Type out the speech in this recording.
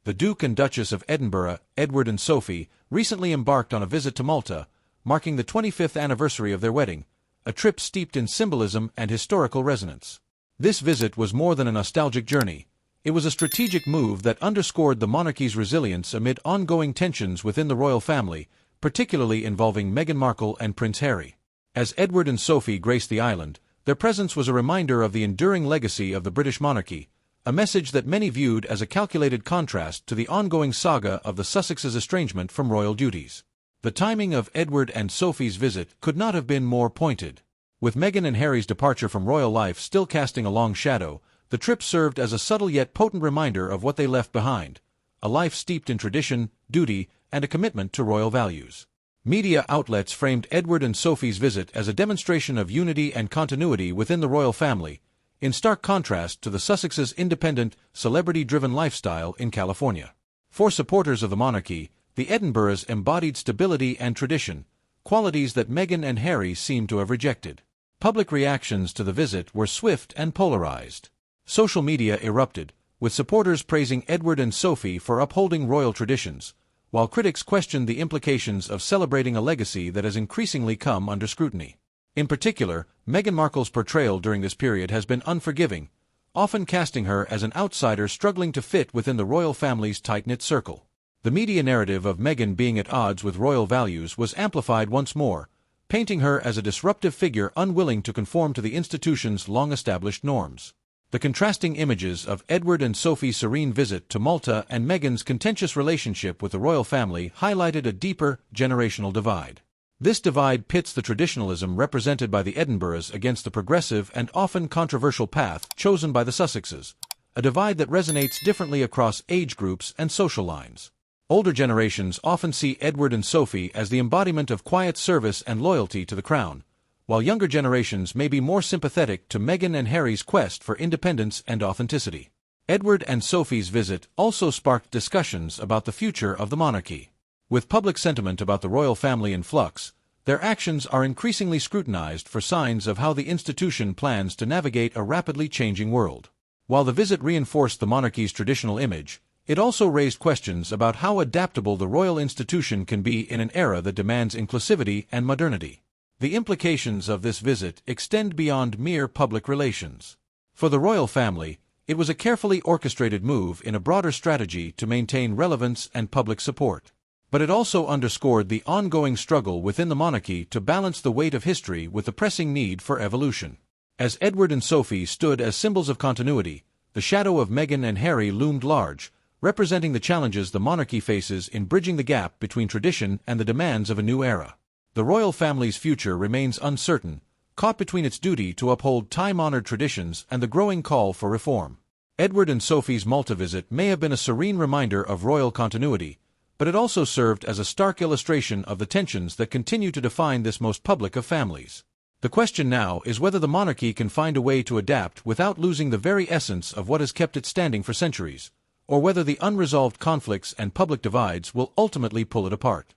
The Duke and Duchess of Edinburgh, Edward and Sophie, recently embarked on a visit to Malta, marking the 25th anniversary of their wedding, a trip steeped in symbolism and historical resonance. This visit was more than a nostalgic journey. It was a strategic move that underscored the monarchy's resilience amid ongoing tensions within the royal family, particularly involving Meghan Markle and Prince Harry. As Edward and Sophie graced the island, their presence was a reminder of the enduring legacy of the British monarchy, a message that many viewed as a calculated contrast to the ongoing saga of the Sussexes' estrangement from royal duties. The timing of Edward and Sophie's visit could not have been more pointed. With Meghan and Harry's departure from royal life still casting a long shadow, the trip served as a subtle yet potent reminder of what they left behind, a life steeped in tradition, duty, and a commitment to royal values. Media outlets framed Edward and Sophie's visit as a demonstration of unity and continuity within the royal family, in stark contrast to the Sussexes' independent, celebrity-driven lifestyle in California. For supporters of the monarchy, the Edinburghs embodied stability and tradition, qualities that Meghan and Harry seemed to have rejected. Public reactions to the visit were swift and polarized. Social media erupted, with supporters praising Edward and Sophie for upholding royal traditions, while critics questioned the implications of celebrating a legacy that has increasingly come under scrutiny. In particular, Meghan Markle's portrayal during this period has been unforgiving, often casting her as an outsider struggling to fit within the royal family's tight-knit circle. The media narrative of Meghan being at odds with royal values was amplified once more, painting her as a disruptive figure unwilling to conform to the institution's long-established norms. The contrasting images of Edward and Sophie's serene visit to Malta and Meghan's contentious relationship with the royal family highlighted a deeper, generational divide. This divide pits the traditionalism represented by the Edinburghs against the progressive and often controversial path chosen by the Sussexes, a divide that resonates differently across age groups and social lines. Older generations often see Edward and Sophie as the embodiment of quiet service and loyalty to the crown, while younger generations may be more sympathetic to Meghan and Harry's quest for independence and authenticity. Edward and Sophie's visit also sparked discussions about the future of the monarchy. With public sentiment about the royal family in flux, their actions are increasingly scrutinized for signs of how the institution plans to navigate a rapidly changing world. While the visit reinforced the monarchy's traditional image, it also raised questions about how adaptable the royal institution can be in an era that demands inclusivity and modernity. The implications of this visit extend beyond mere public relations. For the royal family, it was a carefully orchestrated move in a broader strategy to maintain relevance and public support. But it also underscored the ongoing struggle within the monarchy to balance the weight of history with the pressing need for evolution. As Edward and Sophie stood as symbols of continuity, the shadow of Meghan and Harry loomed large, representing the challenges the monarchy faces in bridging the gap between tradition and the demands of a new era. The royal family's future remains uncertain, caught between its duty to uphold time-honored traditions and the growing call for reform. Edward and Sophie's Malta visit may have been a serene reminder of royal continuity, but it also served as a stark illustration of the tensions that continue to define this most public of families. The question now is whether the monarchy can find a way to adapt without losing the very essence of what has kept it standing for centuries, or whether the unresolved conflicts and public divides will ultimately pull it apart.